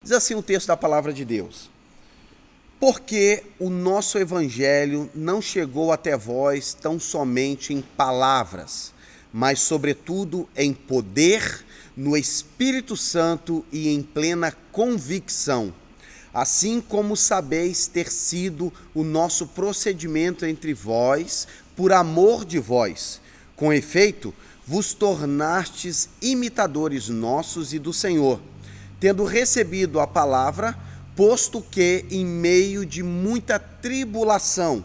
Diz assim o texto da palavra de Deus: porque o nosso evangelho não chegou até vós tão somente em palavras, mas sobretudo em poder, no Espírito Santo e em plena convicção, assim como sabeis ter sido o nosso procedimento entre vós, por amor de vós. Com efeito, vos tornastes imitadores nossos e do Senhor, tendo recebido a palavra, posto que, em meio de muita tribulação,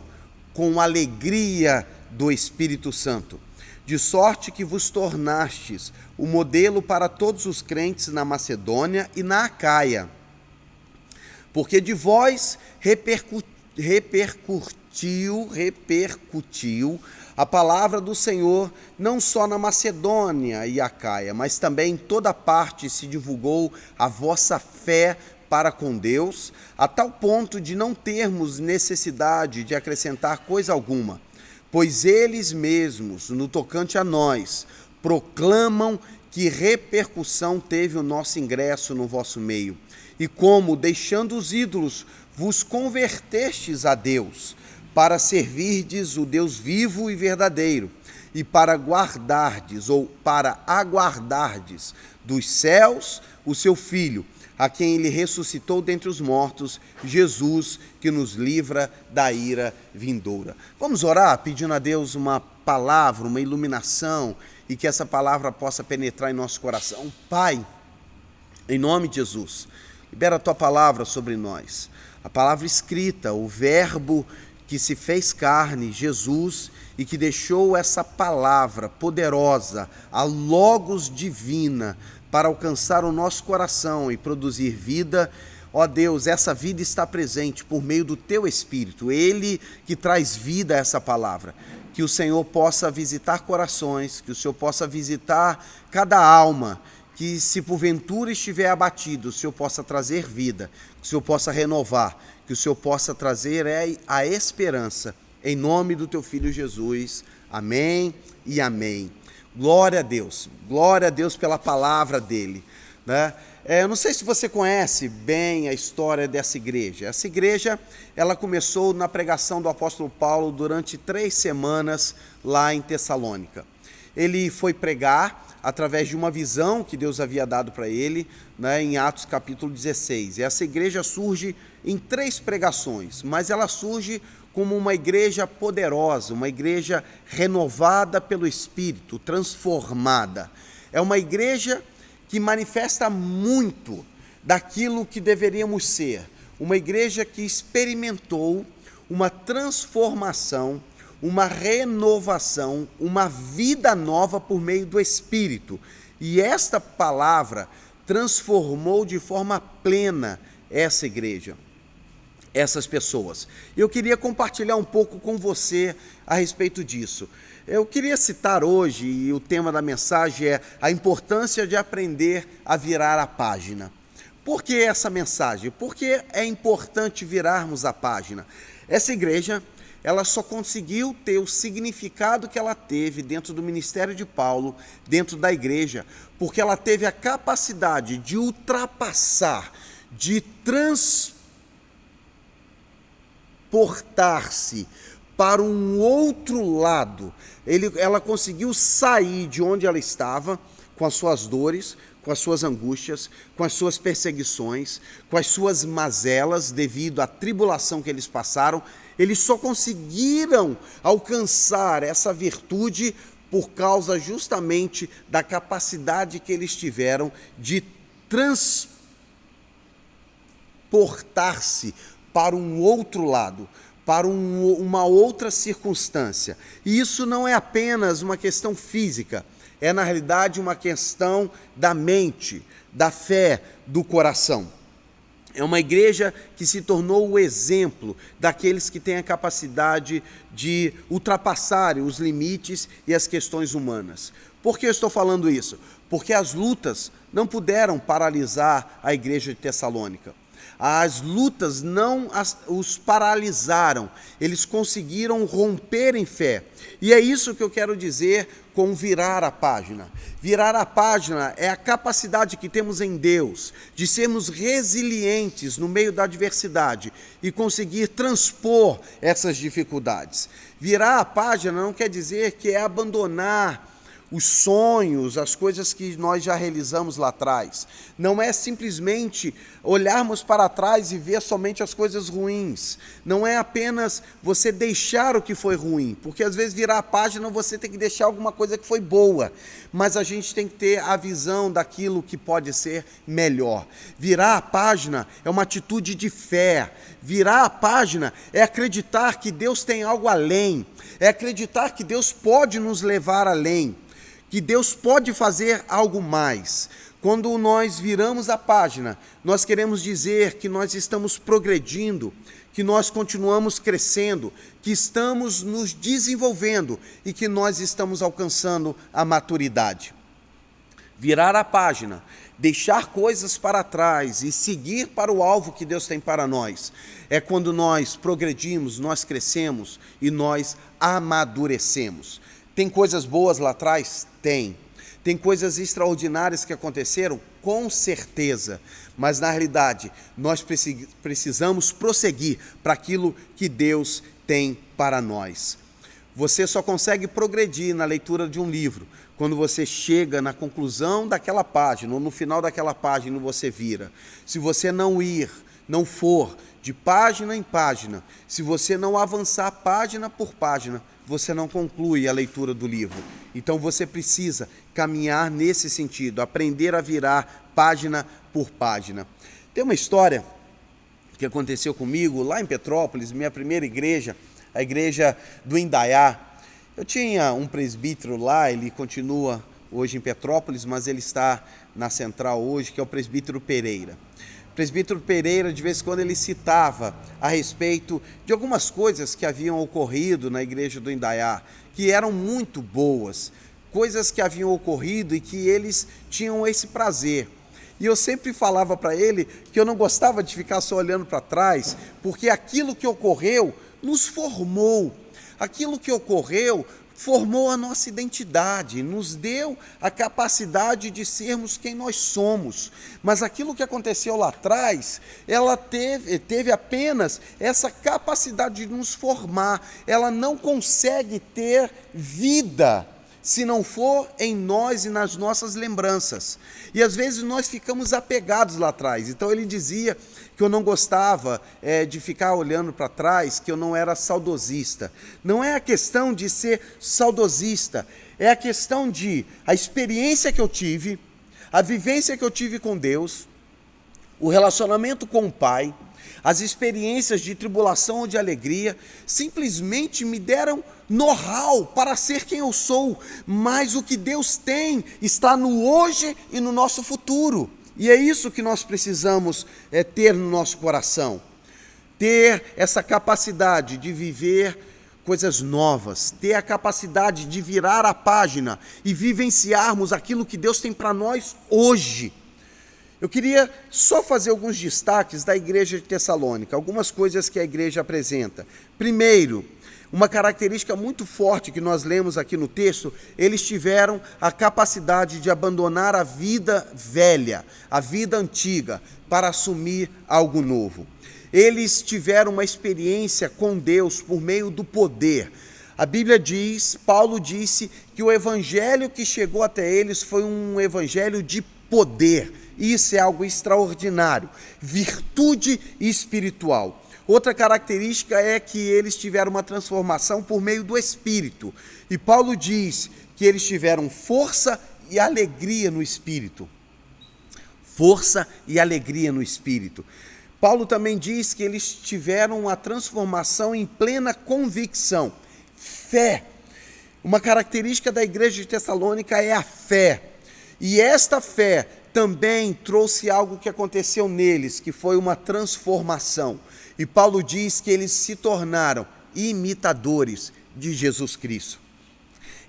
com alegria do Espírito Santo, de sorte que vos tornastes o modelo para todos os crentes na Macedônia e na Acaia, porque de vós repercutiu a palavra do Senhor, não só na Macedônia e Acaia, mas também em toda parte se divulgou a vossa fé para com Deus, a tal ponto de não termos necessidade de acrescentar coisa alguma, pois eles mesmos, no tocante a nós, proclamam que repercussão teve o nosso ingresso no vosso meio, e como, deixando os ídolos, vos convertestes a Deus, para servirdes o Deus vivo e verdadeiro, e para guardardes, ou para aguardardes dos céus o seu Filho, a quem ele ressuscitou dentre os mortos, Jesus, que nos livra da ira vindoura. Vamos orar pedindo a Deus uma palavra, uma iluminação, e que essa palavra possa penetrar em nosso coração. Pai, em nome de Jesus, libera a tua palavra sobre nós, a palavra escrita, o verbo que se fez carne, Jesus, e que deixou essa palavra poderosa, a Logos divina, para alcançar o nosso coração e produzir vida. Ó Deus, essa vida está presente por meio do Teu Espírito, Ele que traz vida a essa palavra. Que o Senhor possa visitar corações, que o Senhor possa visitar cada alma, que se porventura estiver abatido, o Senhor possa trazer vida, que o Senhor possa renovar, que o Senhor possa trazer a esperança. Em nome do Teu Filho Jesus. Amém e amém. Glória a Deus pela palavra dele, né? Eu não sei se você conhece bem a história dessa igreja. Essa igreja, ela começou na pregação do apóstolo Paulo durante 3 semanas lá em Tessalônica. Ele foi pregar através de uma visão que Deus havia dado para ele, né, em Atos capítulo 16. E essa igreja surge em 3 pregações, mas ela surge como uma igreja poderosa, uma igreja renovada pelo Espírito, transformada. É uma igreja que manifesta muito daquilo que deveríamos ser. Uma igreja que experimentou uma transformação, uma renovação, uma vida nova por meio do Espírito. E esta palavra transformou de forma plena essa igreja, essas pessoas. Eu queria compartilhar um pouco com você a respeito disso. Eu queria citar hoje, e o tema da mensagem é a importância de aprender a virar a página. Por que essa mensagem? Porque é importante virarmos a página. Essa igreja, ela só conseguiu ter o significado que ela teve dentro do ministério de Paulo, dentro da igreja, porque ela teve a capacidade de ultrapassar, de transportar-se para um outro lado. Ela conseguiu sair de onde ela estava, com as suas dores, com as suas angústias, com as suas perseguições, com as suas mazelas devido à tribulação que eles passaram. Eles só conseguiram alcançar essa virtude por causa justamente da capacidade que eles tiveram de transportar-se para um outro lado, para uma outra circunstância. E isso não é apenas uma questão física, é na realidade uma questão da mente, da fé, do coração. É uma igreja que se tornou o exemplo daqueles que têm a capacidade de ultrapassar os limites e as questões humanas. Por que eu estou falando isso? Porque as lutas não puderam paralisar a igreja de Tessalônica. As lutas não os paralisaram, eles conseguiram romper em fé. E é isso que eu quero dizer com virar a página. Virar a página é a capacidade que temos em Deus de sermos resilientes no meio da adversidade e conseguir transpor essas dificuldades. Virar a página não quer dizer que é abandonar os sonhos, as coisas que nós já realizamos lá atrás. Não é simplesmente olharmos para trás e ver somente as coisas ruins. Não é apenas você deixar o que foi ruim, porque às vezes virar a página você tem que deixar alguma coisa que foi boa, mas a gente tem que ter a visão daquilo que pode ser melhor. Virar a página é uma atitude de fé. Virar a página é acreditar que Deus tem algo além, é acreditar que Deus pode nos levar além, que Deus pode fazer algo mais. Quando nós viramos a página, nós queremos dizer que nós estamos progredindo, que nós continuamos crescendo, que estamos nos desenvolvendo e que nós estamos alcançando a maturidade. Virar a página, deixar coisas para trás e seguir para o alvo que Deus tem para nós, é quando nós progredimos, nós crescemos e nós amadurecemos. Tem coisas boas lá atrás? Tem. Tem coisas extraordinárias que aconteceram? Com certeza. Mas, na realidade, nós precisamos prosseguir para aquilo que Deus tem para nós. Você só consegue progredir na leitura de um livro quando você chega na conclusão daquela página, ou no final daquela página você vira. Se você não for de página em página, se você não avançar página por página, você não conclui a leitura do livro. Então você precisa caminhar nesse sentido, aprender a virar página por página. Tem uma história que aconteceu comigo lá em Petrópolis, minha primeira igreja, a igreja do Indaiá. Eu tinha um presbítero lá, ele continua hoje em Petrópolis, mas ele está na central hoje, que é o presbítero Pereira. O presbítero Pereira, de vez em quando, ele citava a respeito de algumas coisas que haviam ocorrido na igreja do Indaiá, que eram muito boas, coisas que haviam ocorrido e que eles tinham esse prazer. E eu sempre falava para ele que eu não gostava de ficar só olhando para trás, porque aquilo que ocorreu nos formou. Aquilo que ocorreu formou a nossa identidade, nos deu a capacidade de sermos quem nós somos. Mas aquilo que aconteceu lá atrás, ela teve apenas essa capacidade de nos formar. Ela não consegue ter vida se não for em nós e nas nossas lembranças. E às vezes nós ficamos apegados lá atrás. Então ele dizia que eu não gostava de ficar olhando para trás, que eu não era saudosista. Não é a questão de ser saudosista, é a questão de a experiência que eu tive, a vivência que eu tive com Deus, o relacionamento com o Pai, as experiências de tribulação ou de alegria, simplesmente me deram know-how para ser quem eu sou, mas o que Deus tem está no hoje e no nosso futuro. E é isso que nós precisamos ter no nosso coração, ter essa capacidade de viver coisas novas, ter a capacidade de virar a página e vivenciarmos aquilo que Deus tem para nós hoje. Eu queria só fazer alguns destaques da igreja de Tessalônica, algumas coisas que a igreja apresenta. Primeiro, uma característica muito forte que nós lemos aqui no texto, eles tiveram a capacidade de abandonar a vida velha, a vida antiga, para assumir algo novo. Eles tiveram uma experiência com Deus por meio do poder. A Bíblia diz, Paulo disse, que o evangelho que chegou até eles foi um evangelho de poder. Isso é algo extraordinário, virtude espiritual. Outra característica é que eles tiveram uma transformação por meio do Espírito. E Paulo diz que eles tiveram força e alegria no Espírito. Força e alegria no Espírito. Paulo também diz que eles tiveram uma transformação em plena convicção. Fé. Uma característica da igreja de Tessalônica é a fé. E esta fé também trouxe algo que aconteceu neles, que foi uma transformação. E Paulo diz que eles se tornaram imitadores de Jesus Cristo.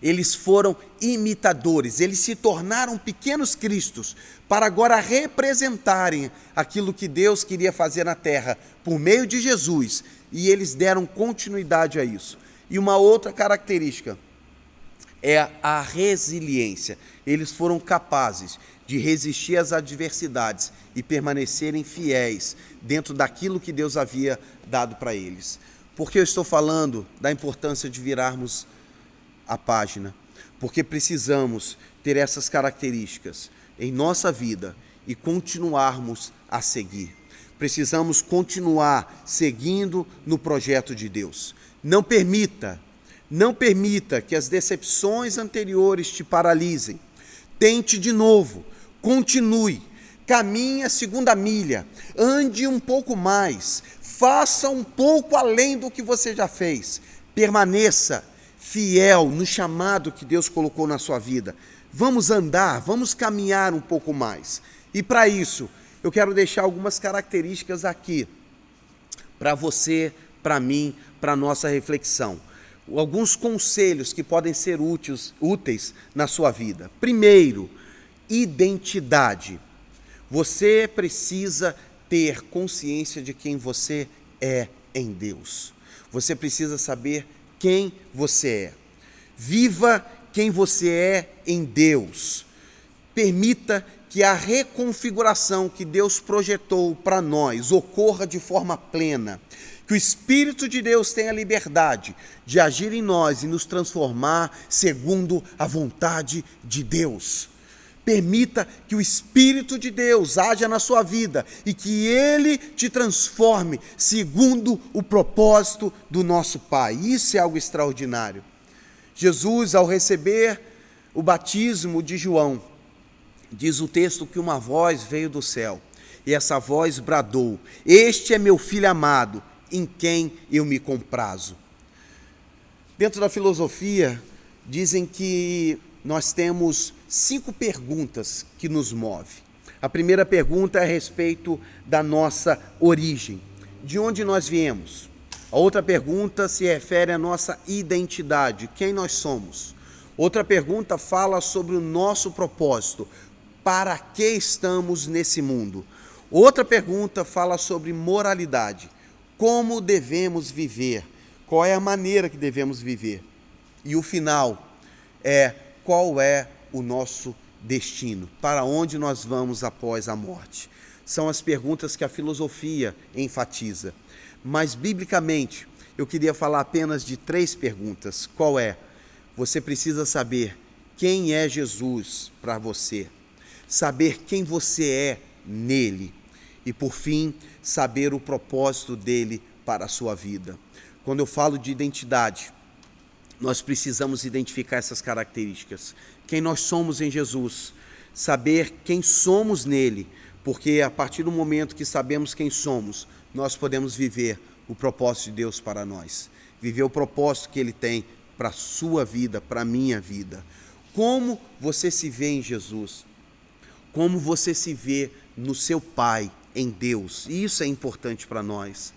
Eles foram imitadores, eles se tornaram pequenos cristos para agora representarem aquilo que Deus queria fazer na terra por meio de Jesus, e eles deram continuidade a isso. E uma outra característica é a resiliência. Eles foram capazes de resistir às adversidades e permanecerem fiéis dentro daquilo que Deus havia dado para eles. Por que eu estou falando da importância de virarmos a página? Porque precisamos ter essas características em nossa vida e continuarmos a seguir. Precisamos continuar seguindo no projeto de Deus. Não permita que as decepções anteriores te paralisem. Tente de novo, continue, caminhe a segunda milha, ande um pouco mais, faça um pouco além do que você já fez. Permaneça fiel no chamado que Deus colocou na sua vida. Vamos andar, vamos caminhar um pouco mais. E para isso, eu quero deixar algumas características aqui, para você, para mim, para a nossa reflexão. Alguns conselhos que podem ser úteis na sua vida. Primeiro, identidade. Você precisa ter consciência de quem você é em Deus. Você precisa saber quem você é. Viva quem você é em Deus. Permita que a reconfiguração que Deus projetou para nós ocorra de forma plena. Que o Espírito de Deus tenha liberdade de agir em nós e nos transformar segundo a vontade de Deus. Permita que o Espírito de Deus haja na sua vida e que Ele te transforme segundo o propósito do nosso Pai. Isso é algo extraordinário. Jesus, ao receber o batismo de João, diz o texto que uma voz veio do céu e essa voz bradou: "Este é meu filho amado, em quem eu me comprazo." Dentro da filosofia, dizem que nós temos 5 perguntas que nos movem. A primeira pergunta é a respeito da nossa origem, de onde nós viemos. A outra pergunta se refere à nossa identidade, quem nós somos. Outra pergunta fala sobre o nosso propósito, para que estamos nesse mundo. Outra pergunta fala sobre moralidade, como devemos viver, qual é a maneira que devemos viver. E o final é: qual é o nosso destino, para onde nós vamos após a morte. São as perguntas que a filosofia enfatiza. Mas, biblicamente, eu queria falar apenas de 3 perguntas. Qual é? Você precisa saber quem é Jesus para você, saber quem você é nele e, por fim, saber o propósito dele para a sua vida. Quando eu falo de identidade, nós precisamos identificar essas características. Quem nós somos em Jesus, saber quem somos nele, porque a partir do momento que sabemos quem somos, nós podemos viver o propósito de Deus para nós, viver o propósito que Ele tem para a sua vida, para a minha vida. Como você se vê em Jesus? Como você se vê no seu Pai, em Deus? E isso é importante para nós.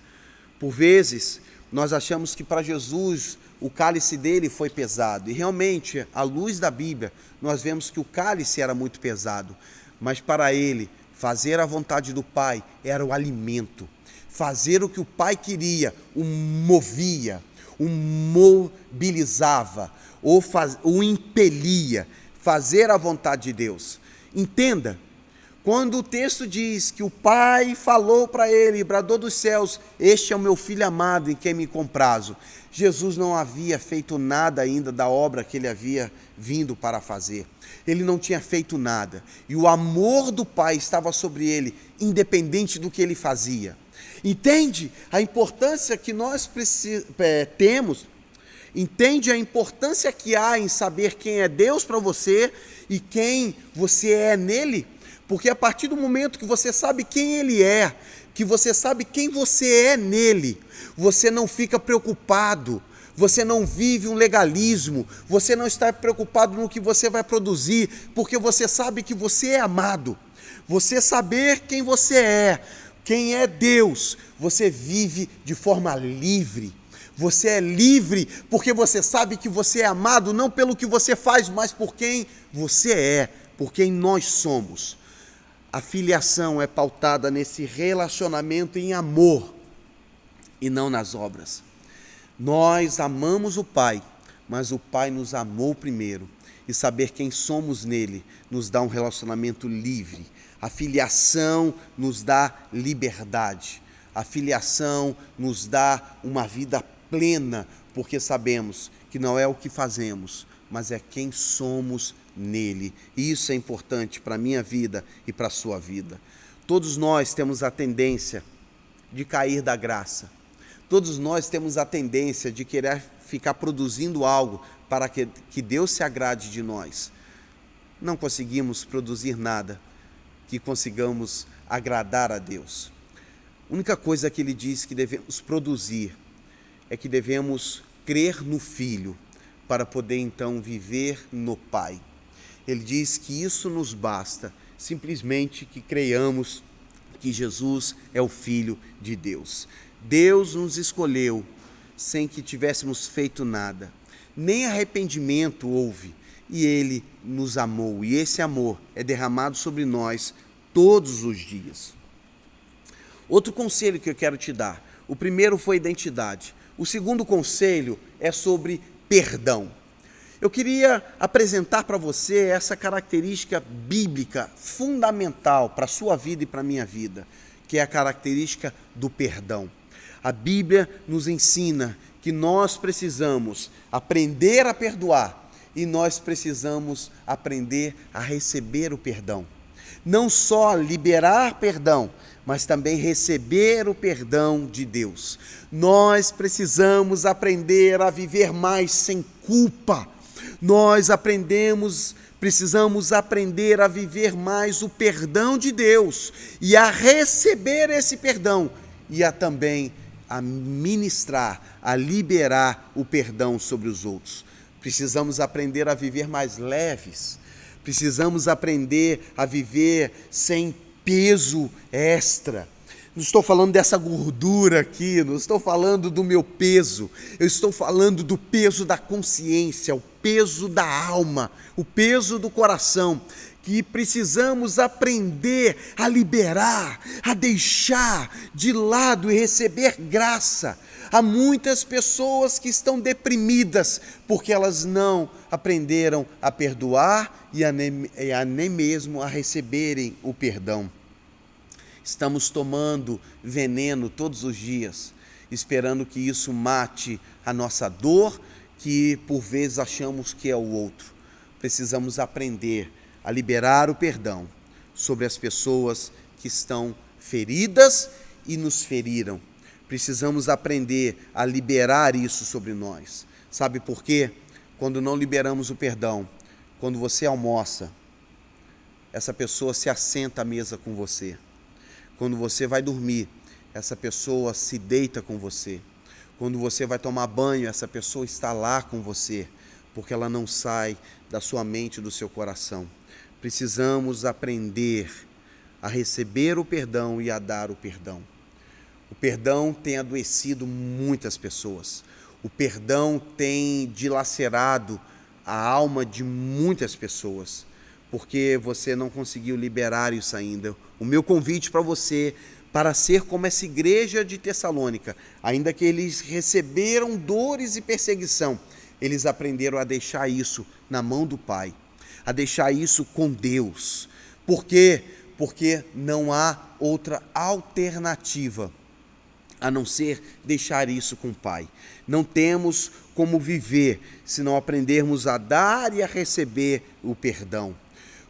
Por vezes, nós achamos que para Jesus o cálice dele foi pesado, e realmente, à luz da Bíblia, nós vemos que o cálice era muito pesado, mas para ele, fazer a vontade do Pai era o alimento. Fazer o que o Pai queria o movia, o mobilizava, o impelia. Fazer a vontade de Deus. Entenda, quando o texto diz que o Pai falou para ele, bradou dos céus: "Este é o meu filho amado, em quem me comprazo." Jesus não havia feito nada ainda da obra que ele havia vindo para fazer. Ele não tinha feito nada. E o amor do Pai estava sobre ele, independente do que ele fazia. Entende a importância que nós temos? Entende a importância que há em saber quem é Deus para você e quem você é nele? Porque a partir do momento que você sabe quem Ele é, que você sabe quem você é nele, você não fica preocupado, você não vive um legalismo, você não está preocupado no que você vai produzir, porque você sabe que você é amado. Você saber quem você é, quem é Deus, você vive de forma livre, Você é livre porque você sabe que você é amado não pelo que você faz, mas por quem você é, por quem nós somos. A filiação é pautada nesse relacionamento em amor e não nas obras. Nós amamos o Pai, mas o Pai nos amou primeiro. E saber quem somos nele nos dá um relacionamento livre. A filiação nos dá liberdade. A filiação nos dá uma vida plena, porque sabemos que não é o que fazemos, mas é quem somos nele. E isso é importante para a minha vida e para a sua vida. Todos nós temos a tendência de cair da graça. Todos nós temos a tendência de querer ficar produzindo algo para que Deus se agrade de nós. Não conseguimos produzir nada que consigamos agradar a Deus. A única coisa que ele diz que devemos produzir é que devemos crer no Filho para poder então viver no Pai. Ele diz que isso nos basta, simplesmente que creiamos que Jesus é o Filho de Deus. Deus nos escolheu sem que tivéssemos feito nada. Nem arrependimento houve, e Ele nos amou, e esse amor é derramado sobre nós todos os dias. Outro conselho que eu quero te dar, o primeiro foi identidade, o segundo conselho é sobre perdão. Eu queria apresentar para você essa característica bíblica fundamental para a sua vida e para a minha vida, que é a característica do perdão. A Bíblia nos ensina que nós precisamos aprender a perdoar e nós precisamos aprender a receber o perdão. Não só liberar perdão, mas também receber o perdão de Deus. Nós precisamos aprender a viver mais sem culpa. Nós precisamos aprender a viver mais o perdão de Deus e a receber esse perdão e também a ministrar, a liberar o perdão sobre os outros. Precisamos aprender a viver mais leves, precisamos aprender a viver sem peso extra. Não estou falando dessa gordura aqui, não estou falando do meu peso, eu estou falando do peso da consciência, o peso da alma, o peso do coração, que precisamos aprender a liberar, a deixar de lado e receber graça. Há muitas pessoas que estão deprimidas porque elas não aprenderam a perdoar e nem mesmo a receberem o perdão. Estamos tomando veneno todos os dias, esperando que isso mate a nossa dor, que por vezes achamos que é o outro. Precisamos aprender a liberar o perdão sobre as pessoas que estão feridas e nos feriram. Precisamos aprender a liberar isso sobre nós. Sabe por quê? Quando não liberamos o perdão, quando você almoça, essa pessoa se assenta à mesa com você. Quando você vai dormir, essa pessoa se deita com você. Quando você vai tomar banho, essa pessoa está lá com você, porque ela não sai da sua mente e do seu coração. Precisamos aprender a receber o perdão e a dar o perdão. O perdão tem adoecido muitas pessoas. O perdão tem dilacerado a alma de muitas pessoas, porque você não conseguiu liberar isso ainda. O meu convite para você, para ser como essa igreja de Tessalônica, ainda que eles receberam dores e perseguição, eles aprenderam a deixar isso na mão do Pai, a deixar isso com Deus. Por quê? Porque não há outra alternativa a não ser deixar isso com o Pai. Não temos como viver se não aprendermos a dar e a receber o perdão.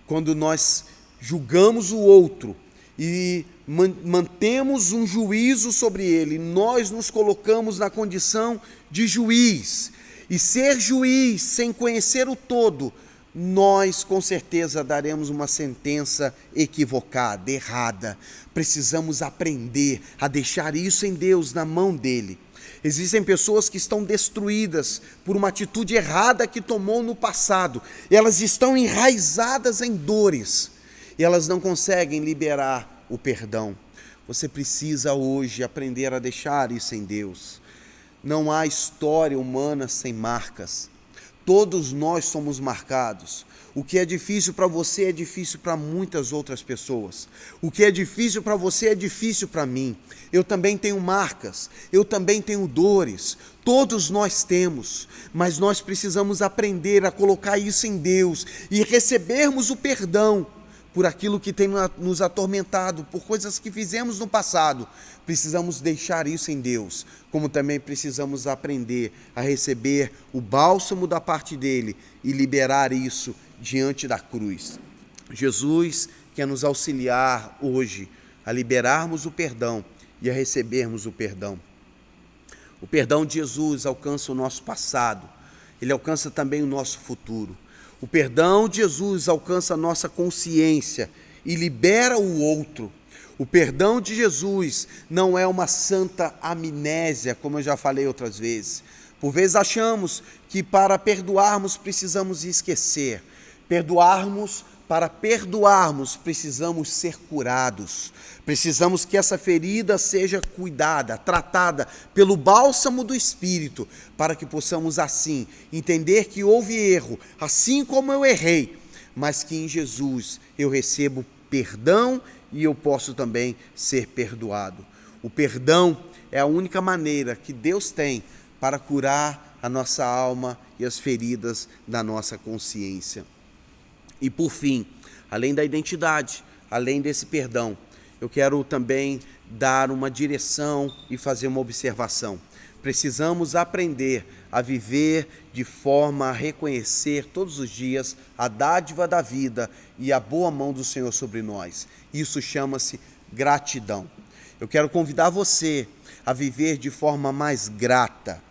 Quando nós julgamos o outro e mantemos um juízo sobre ele, nós nos colocamos na condição de juiz. E ser juiz sem conhecer o todo, nós com certeza daremos uma sentença equivocada, errada. Precisamos aprender a deixar isso em Deus, na mão dele. Existem pessoas que estão destruídas por uma atitude errada que tomou no passado. Elas estão enraizadas em dores e elas não conseguem liberar o perdão. Você precisa hoje aprender a deixar isso em Deus. Não há história humana sem marcas. Todos nós somos marcados. O que é difícil para você é difícil para muitas outras pessoas. O que é difícil para você é difícil para mim. Eu também tenho marcas, eu também tenho dores. Todos nós temos, mas nós precisamos aprender a colocar isso em Deus e recebermos o perdão por aquilo que tem nos atormentado, por coisas que fizemos no passado. Precisamos deixar isso em Deus, como também precisamos aprender a receber o bálsamo da parte dele e liberar isso diante da cruz. Jesus quer nos auxiliar hoje a liberarmos o perdão e a recebermos o perdão. O perdão de Jesus alcança o nosso passado, ele alcança também o nosso futuro. O perdão de Jesus alcança a nossa consciência e libera o outro. O perdão de Jesus não é uma santa amnésia, como eu já falei outras vezes. Por vezes achamos que para perdoarmos precisamos esquecer. Para perdoarmos, precisamos ser curados. Precisamos que essa ferida seja cuidada, tratada pelo bálsamo do Espírito, para que possamos assim entender que houve erro, assim como eu errei, mas que em Jesus eu recebo perdão e eu posso também ser perdoado. O perdão é a única maneira que Deus tem para curar a nossa alma e as feridas da nossa consciência. E por fim, além da identidade, além desse perdão, eu quero também dar uma direção e fazer uma observação. Precisamos aprender a viver de forma a reconhecer todos os dias a dádiva da vida e a boa mão do Senhor sobre nós. Isso chama-se gratidão. Eu quero convidar você a viver de forma mais grata.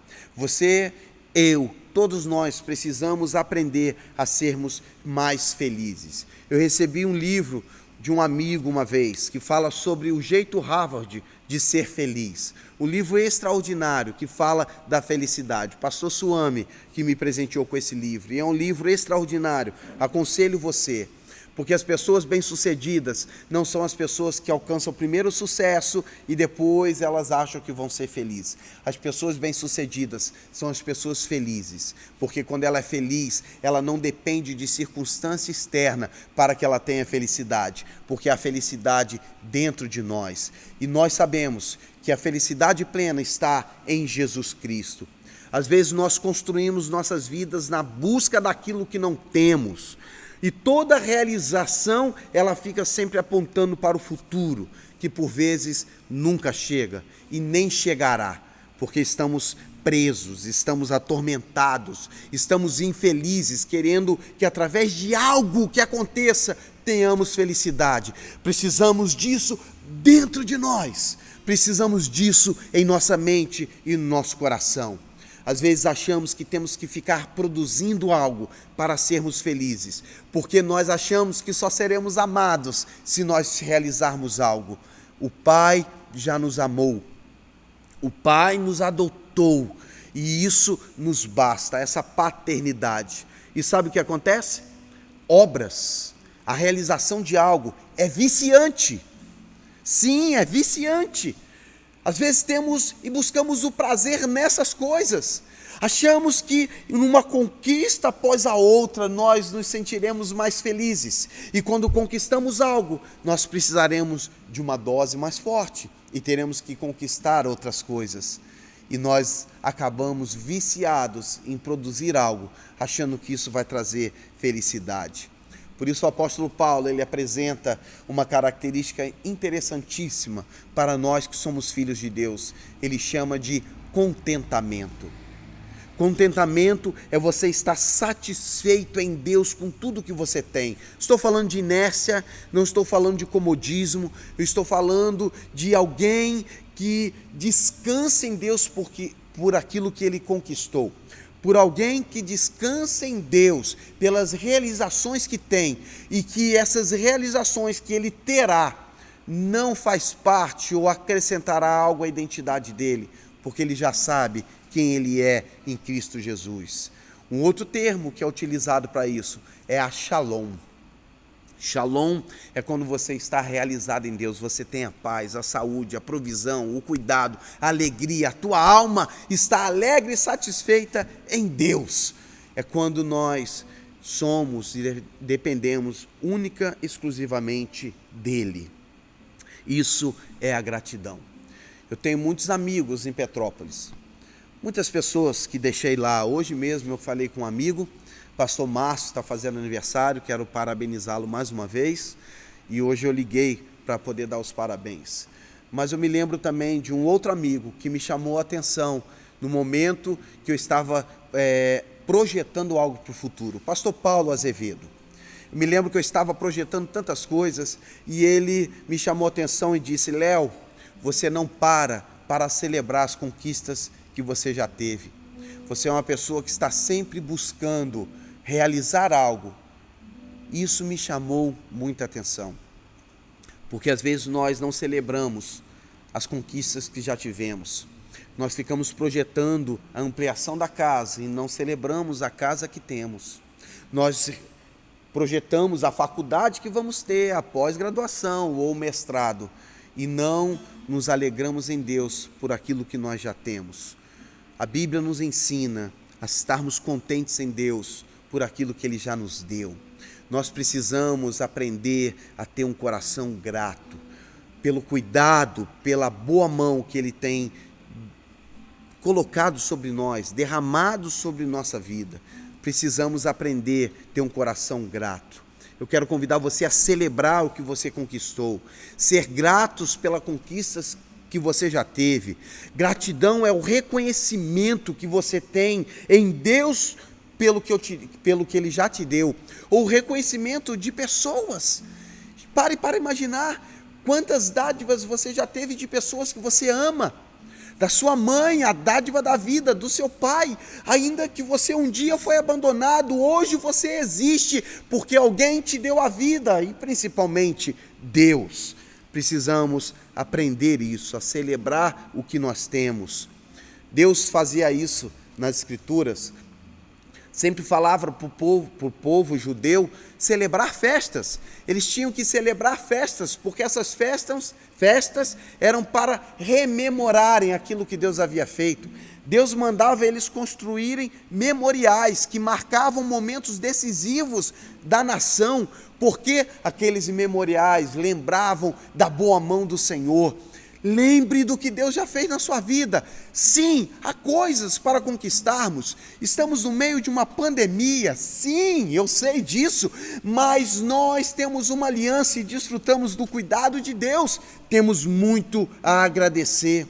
Todos nós precisamos aprender a sermos mais felizes. Eu recebi um livro de um amigo uma vez, que fala sobre o jeito Harvard de ser feliz. Um livro extraordinário que fala da felicidade. Pastor Suami que me presenteou com esse livro. E é um livro extraordinário. Aconselho você. Porque as pessoas bem-sucedidas não são as pessoas que alcançam o primeiro sucesso e depois elas acham que vão ser felizes. As pessoas bem-sucedidas são as pessoas felizes, porque quando ela é feliz, ela não depende de circunstância externa para que ela tenha felicidade, porque a felicidade dentro de nós. E nós sabemos que a felicidade plena está em Jesus Cristo. Às vezes nós construímos nossas vidas na busca daquilo que não temos. E toda realização, ela fica sempre apontando para o futuro, que por vezes nunca chega e nem chegará, porque estamos presos, estamos atormentados, estamos infelizes, querendo que através de algo que aconteça, tenhamos felicidade. Precisamos disso dentro de nós, precisamos disso em nossa mente e no nosso coração. Às vezes achamos que temos que ficar produzindo algo para sermos felizes, porque nós achamos que só seremos amados se nós realizarmos algo. O Pai já nos amou, o Pai nos adotou e isso nos basta, essa paternidade. E sabe o que acontece? Obras, a realização de algo é viciante. Sim, é viciante. Às vezes temos e buscamos o prazer nessas coisas. Achamos que numa conquista após a outra nós nos sentiremos mais felizes. E quando conquistamos algo, nós precisaremos de uma dose mais forte e teremos que conquistar outras coisas. E nós acabamos viciados em produzir algo, achando que isso vai trazer felicidade. Por isso o apóstolo Paulo, ele apresenta uma característica interessantíssima para nós que somos filhos de Deus. Ele chama de contentamento. Contentamento é você estar satisfeito em Deus com tudo que você tem. Estou falando de inércia, não estou falando de comodismo, eu estou falando de alguém que descansa em Deus por aquilo que ele conquistou. Por alguém que descansa em Deus pelas realizações que tem e que essas realizações que ele terá não faz parte ou acrescentará algo à identidade dele, porque ele já sabe quem ele é em Cristo Jesus. Um outro termo que é utilizado para isso é a shalom. Shalom é quando você está realizado em Deus, você tem a paz, a saúde, a provisão, o cuidado, a alegria, a tua alma está alegre e satisfeita em Deus. É quando nós somos e dependemos única e exclusivamente dEle. Isso é a gratidão. Eu tenho muitos amigos em Petrópolis, muitas pessoas que deixei lá. Hoje mesmo eu falei com um amigo, pastor Márcio está fazendo aniversário, quero parabenizá-lo mais uma vez, e hoje eu liguei para poder dar os parabéns. Mas eu me lembro também de um outro amigo que me chamou a atenção no momento que eu estava projetando algo para o futuro, pastor Paulo Azevedo. Eu me lembro que eu estava projetando tantas coisas e ele me chamou a atenção e disse: Léo, você não para celebrar as conquistas que você já teve. Você é uma pessoa que está sempre buscando realizar algo. Isso me chamou muita atenção, porque às vezes nós não celebramos as conquistas que já tivemos. Nós ficamos projetando a ampliação da casa e não celebramos a casa que temos. Nós projetamos a faculdade que vamos ter, a pós-graduação ou mestrado, e não nos alegramos em Deus por aquilo que nós já temos. A Bíblia nos ensina a estarmos contentes em Deus por aquilo que Ele já nos deu. Nós precisamos aprender a ter um coração grato pelo cuidado, pela boa mão que Ele tem colocado sobre nós, derramado sobre nossa vida. Precisamos aprender a ter um coração grato. Eu quero convidar você a celebrar o que você conquistou, ser gratos pelas conquistas que você já teve. Gratidão é o reconhecimento que você tem em Deus pelo que Ele já te deu, ou reconhecimento de pessoas. Pare para imaginar quantas dádivas você já teve de pessoas que você ama, da sua mãe, a dádiva da vida, do seu pai. Ainda que você um dia foi abandonado, hoje você existe porque alguém te deu a vida, e principalmente Deus. Precisamos aprender isso, a celebrar o que nós temos. Deus fazia isso nas Escrituras. Sempre falava para o povo judeu celebrar festas. Eles tinham que celebrar festas, porque essas festas eram para rememorarem aquilo que Deus havia feito. Deus mandava eles construírem memoriais que marcavam momentos decisivos da nação, porque aqueles memoriais lembravam da boa mão do Senhor. Lembre do que Deus já fez na sua vida. Sim, há coisas para conquistarmos. Estamos no meio de uma pandemia. Sim, eu sei disso. Mas nós temos uma aliança e desfrutamos do cuidado de Deus. Temos muito a agradecer.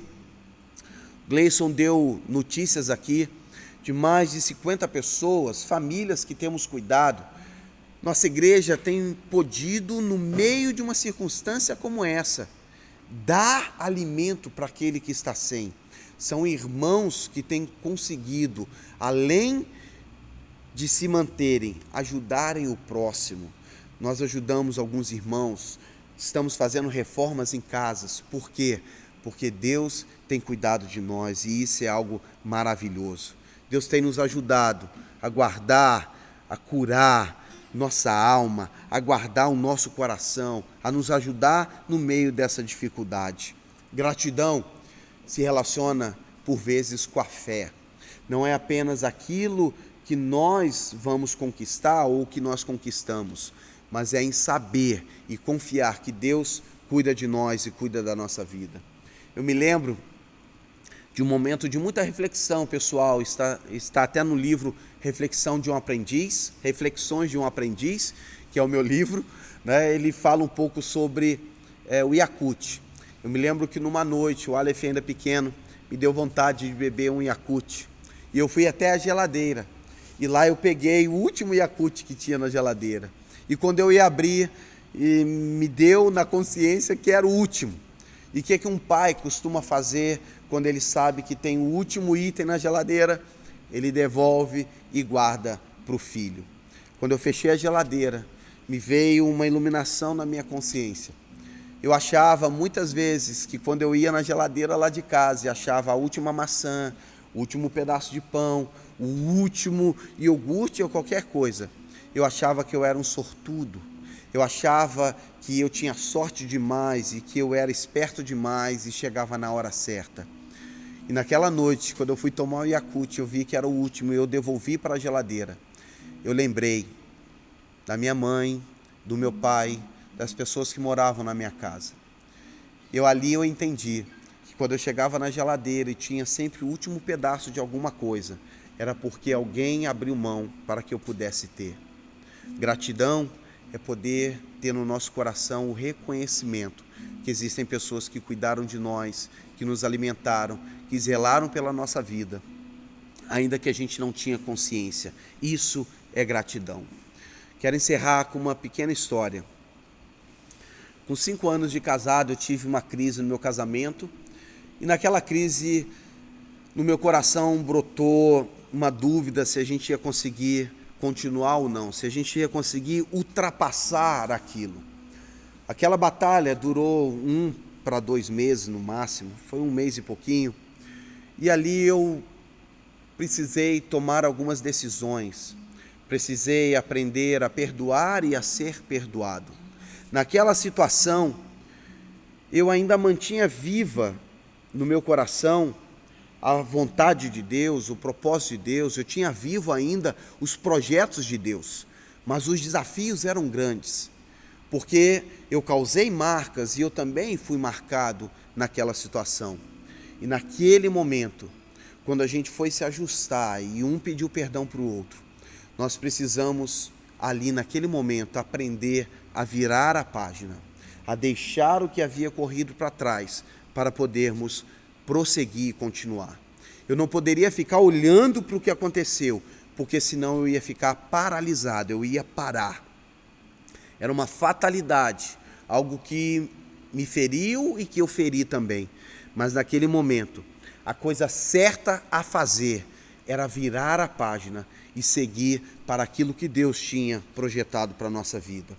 Gleison deu notícias aqui de mais de 50 pessoas, famílias que temos cuidado. Nossa igreja tem podido, no meio de uma circunstância como essa, dar alimento para aquele que está sem. São irmãos que têm conseguido, além de se manterem, ajudarem o próximo. Nós ajudamos alguns irmãos, estamos fazendo reformas em casas. Por quê? Porque Deus tem cuidado de nós e isso é algo maravilhoso. Deus tem nos ajudado a guardar, a curar nossa alma, a guardar o nosso coração, a nos ajudar no meio dessa dificuldade. Gratidão se relaciona, por vezes, com a fé. Não é apenas aquilo que nós vamos conquistar ou que nós conquistamos, mas é em saber e confiar que Deus cuida de nós e cuida da nossa vida. Eu me lembro de um momento de muita reflexão pessoal, está até no livro Reflexões de um Aprendiz, que é o meu livro, né? Ele fala um pouco sobre o Yakult. Eu me lembro que numa noite, o Aleph ainda pequeno, me deu vontade de beber um Yakult, e eu fui até a geladeira, e lá eu peguei o último Yakult que tinha na geladeira, e quando eu ia abrir, me deu na consciência que era o último. E o que um pai costuma fazer quando ele sabe que tem o último item na geladeira? Ele devolve e guarda para o filho. Quando eu fechei a geladeira, me veio uma iluminação na minha consciência. Eu achava muitas vezes que quando eu ia na geladeira lá de casa e achava a última maçã, o último pedaço de pão, o último iogurte ou qualquer coisa, eu achava que eu era um sortudo. Eu achava que eu tinha sorte demais e que eu era esperto demais e chegava na hora certa. E naquela noite, quando eu fui tomar o Yakult, eu vi que era o último e eu devolvi para a geladeira. Eu lembrei da minha mãe, do meu pai, das pessoas que moravam na minha casa. Ali eu entendi que quando eu chegava na geladeira e tinha sempre o último pedaço de alguma coisa, era porque alguém abriu mão para que eu pudesse ter. Gratidão é poder ter no nosso coração o reconhecimento que existem pessoas que cuidaram de nós, que nos alimentaram, que zelaram pela nossa vida, ainda que a gente não tinha consciência. Isso é gratidão. Quero encerrar com uma pequena história. Com 5 anos de casado, eu tive uma crise no meu casamento, e naquela crise, no meu coração brotou uma dúvida se a gente ia conseguir continuar ou não, se a gente ia conseguir ultrapassar aquilo. Aquela batalha durou 1 para 2 meses no máximo, foi 1 mês e pouquinho, e ali eu precisei tomar algumas decisões, precisei aprender a perdoar e a ser perdoado. Naquela situação, eu ainda mantinha viva no meu coração a vontade de Deus, o propósito de Deus, eu tinha vivo ainda os projetos de Deus, mas os desafios eram grandes, porque eu causei marcas e eu também fui marcado naquela situação. E naquele momento, quando a gente foi se ajustar e um pediu perdão para o outro, nós precisamos ali naquele momento aprender a virar a página, a deixar o que havia corrido para trás para podermos prosseguir e continuar. Eu não poderia ficar olhando para o que aconteceu, porque senão eu ia ficar paralisado, eu ia parar. Era uma fatalidade, algo que me feriu e que eu feri também. Mas naquele momento, a coisa certa a fazer era virar a página e seguir para aquilo que Deus tinha projetado para a nossa vida.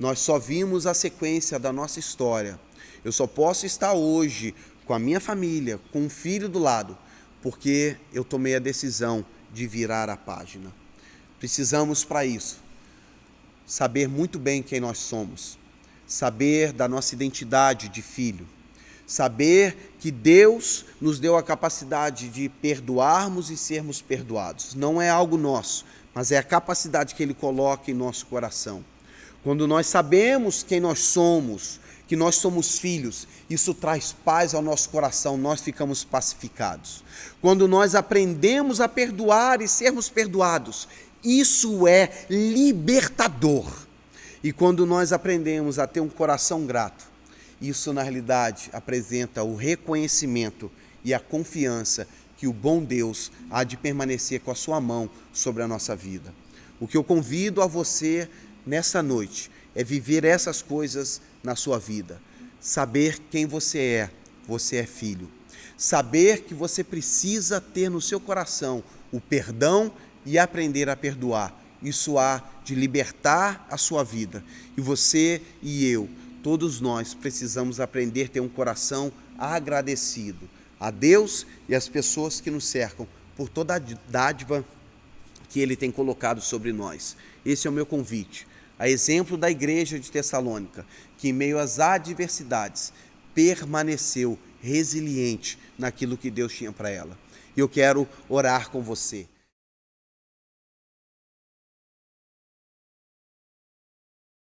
Nós só vimos a sequência da nossa história. Eu só posso estar hoje com a minha família, com um filho do lado, porque eu tomei a decisão de virar a página. Precisamos para isso saber muito bem quem nós somos, saber da nossa identidade de filho, saber que Deus nos deu a capacidade de perdoarmos e sermos perdoados. Não é algo nosso, mas é a capacidade que Ele coloca em nosso coração. Quando nós sabemos quem nós somos, que nós somos filhos, isso traz paz ao nosso coração, nós ficamos pacificados. Quando nós aprendemos a perdoar e sermos perdoados, isso é libertador. E quando nós aprendemos a ter um coração grato, isso na realidade apresenta o reconhecimento e a confiança que o bom Deus há de permanecer com a sua mão sobre a nossa vida. O que eu convido a você nessa noite é viver essas coisas na sua vida. Saber quem você é filho. Saber que você precisa ter no seu coração o perdão e aprender a perdoar. Isso há de libertar a sua vida. E você e eu, todos nós precisamos aprender a ter um coração agradecido a Deus e às pessoas que nos cercam por toda a dádiva que Ele tem colocado sobre nós. Esse é o meu convite. A exemplo da igreja de Tessalônica, que em meio às adversidades permaneceu resiliente naquilo que Deus tinha para ela. E eu quero orar com você.